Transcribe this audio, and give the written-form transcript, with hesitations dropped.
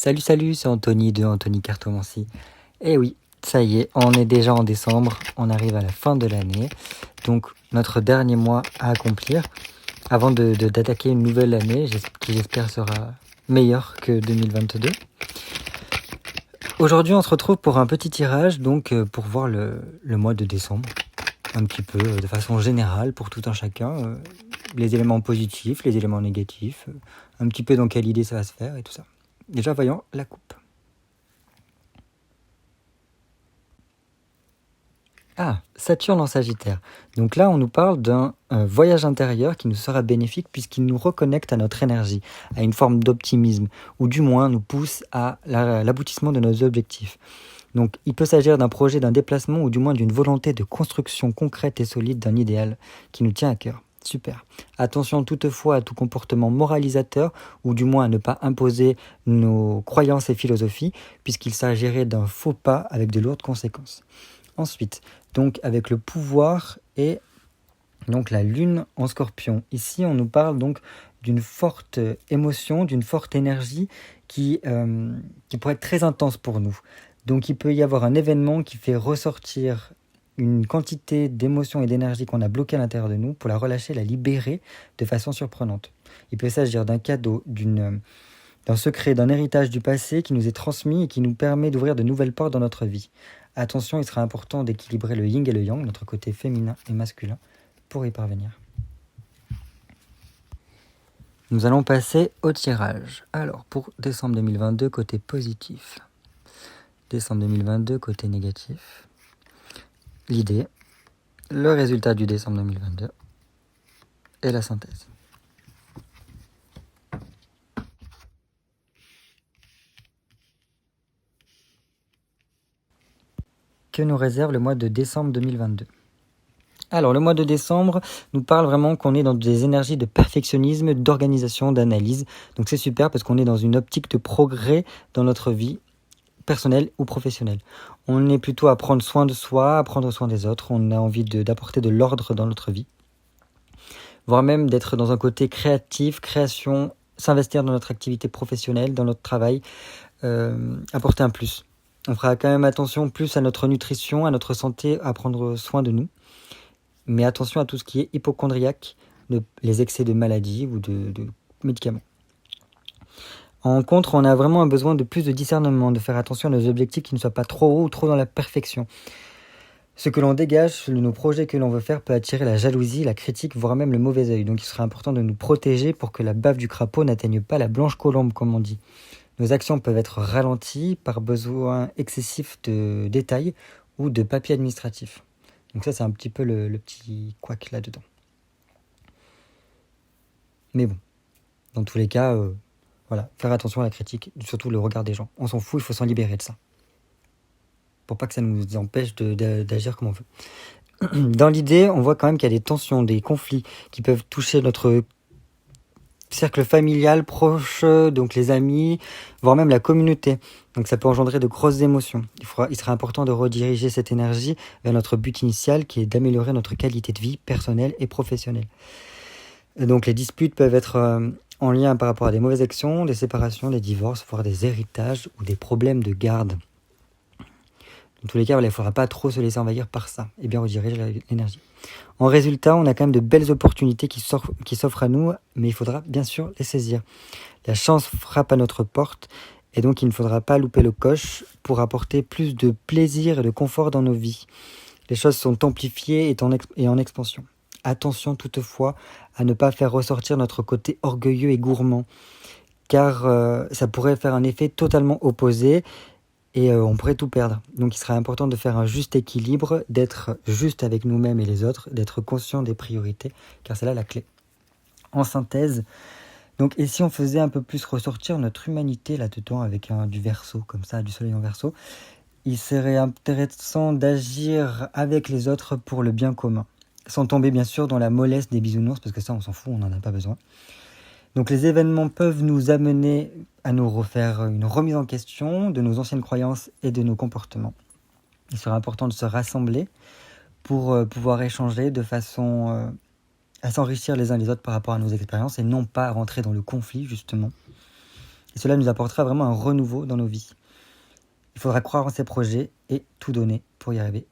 Salut, c'est Anthony de Anthony Cartomancie. Eh oui, ça y est, on est déjà en décembre, on arrive à la fin de l'année, donc notre dernier mois à accomplir avant d'attaquer une nouvelle année qui j'espère sera meilleure que 2022. Aujourd'hui, on se retrouve pour un petit tirage, donc pour voir le mois de décembre, un petit peu de façon générale pour tout un chacun, les éléments positifs, les éléments négatifs, un petit peu dans quelle idée ça va se faire et tout ça. Déjà, voyons la coupe. Ah, Saturne en Sagittaire. Donc là, on nous parle d'un voyage intérieur qui nous sera bénéfique puisqu'il nous reconnecte à notre énergie, à une forme d'optimisme, ou du moins nous pousse à l'aboutissement de nos objectifs. Donc il peut s'agir d'un projet, d'un déplacement, ou du moins d'une volonté de construction concrète et solide d'un idéal qui nous tient à cœur. Super. Attention toutefois à tout comportement moralisateur, ou du moins à ne pas imposer nos croyances et philosophies, puisqu'il s'agirait d'un faux pas avec de lourdes conséquences. Ensuite, donc avec le pouvoir et donc la lune en Scorpion. Ici, on nous parle donc d'une forte émotion, d'une forte énergie qui pourrait être très intense pour nous. Donc il peut y avoir un événement qui fait ressortir une quantité d'émotion et d'énergie qu'on a bloquée à l'intérieur de nous pour la relâcher, la libérer de façon surprenante. Il peut s'agir d'un cadeau, d'un secret, d'un héritage du passé qui nous est transmis et qui nous permet d'ouvrir de nouvelles portes dans notre vie. Attention, il sera important d'équilibrer le yin et le yang, notre côté féminin et masculin, pour y parvenir. Nous allons passer au tirage. Alors, pour décembre 2022, côté positif. Décembre 2022, côté négatif. L'idée, le résultat du décembre 2022 et la synthèse. Que nous réserve le mois de décembre 2022 ? Alors, le mois de décembre nous parle vraiment qu'on est dans des énergies de perfectionnisme, d'organisation, d'analyse. Donc c'est super parce qu'on est dans une optique de progrès dans notre vie personnelle ou professionnelle. On est plutôt à prendre soin de soi, à prendre soin des autres. On a envie d'apporter de l'ordre dans notre vie. Voire même d'être dans un côté créatif, création, s'investir dans notre activité professionnelle, dans notre travail, apporter un plus. On fera quand même attention plus à notre nutrition, à notre santé, à prendre soin de nous. Mais attention à tout ce qui est hypochondriaque, les excès de maladies ou de médicaments. En contre, on a vraiment un besoin de plus de discernement, de faire attention à nos objectifs qui ne soient pas trop hauts ou trop dans la perfection. Ce que l'on dégage, nos projets que l'on veut faire peut attirer la jalousie, la critique, voire même le mauvais œil. Donc il sera important de nous protéger pour que la bave du crapaud n'atteigne pas la blanche colombe, comme on dit. Nos actions peuvent être ralenties par besoin excessif de détails ou de papier administratif. Donc ça, c'est un petit peu le petit couac là-dedans. Mais bon, dans tous les cas, voilà, faire attention à la critique, surtout le regard des gens. On s'en fout, il faut s'en libérer de ça. Pour pas que ça nous empêche d'agir comme on veut. Dans l'idée, on voit quand même qu'il y a des tensions, des conflits qui peuvent toucher notre cercle familial proche, donc les amis, voire même la communauté. Donc ça peut engendrer de grosses émotions. Il sera important de rediriger cette énergie vers notre but initial qui est d'améliorer notre qualité de vie personnelle et professionnelle. Et donc les disputes peuvent être en lien par rapport à des mauvaises actions, des séparations, des divorces, voire des héritages ou des problèmes de garde. Dans tous les cas, il ne faudra pas trop se laisser envahir par ça et bien rediriger l'énergie. En résultat, on a quand même de belles opportunités qui s'offrent à nous, mais il faudra bien sûr les saisir. La chance frappe à notre porte et donc il ne faudra pas louper le coche pour apporter plus de plaisir et de confort dans nos vies. Les choses sont amplifiées et en expansion. Attention toutefois à ne pas faire ressortir notre côté orgueilleux et gourmand, car ça pourrait faire un effet totalement opposé et on pourrait tout perdre. Donc il serait important de faire un juste équilibre, d'être juste avec nous-mêmes et les autres, d'être conscient des priorités, car c'est là la clé. En synthèse, donc, et si on faisait un peu plus ressortir notre humanité là-dedans avec du Verseau, comme ça, du soleil en Verseau, il serait intéressant d'agir avec les autres pour le bien commun, sans tomber bien sûr dans la mollesse des bisounours, parce que ça on s'en fout, on n'en a pas besoin. Donc les événements peuvent nous amener à nous refaire une remise en question de nos anciennes croyances et de nos comportements. Il sera important de se rassembler pour pouvoir échanger de façon à s'enrichir les uns les autres par rapport à nos expériences et non pas à rentrer dans le conflit justement. Et cela nous apportera vraiment un renouveau dans nos vies. Il faudra croire en ses projets et tout donner pour y arriver.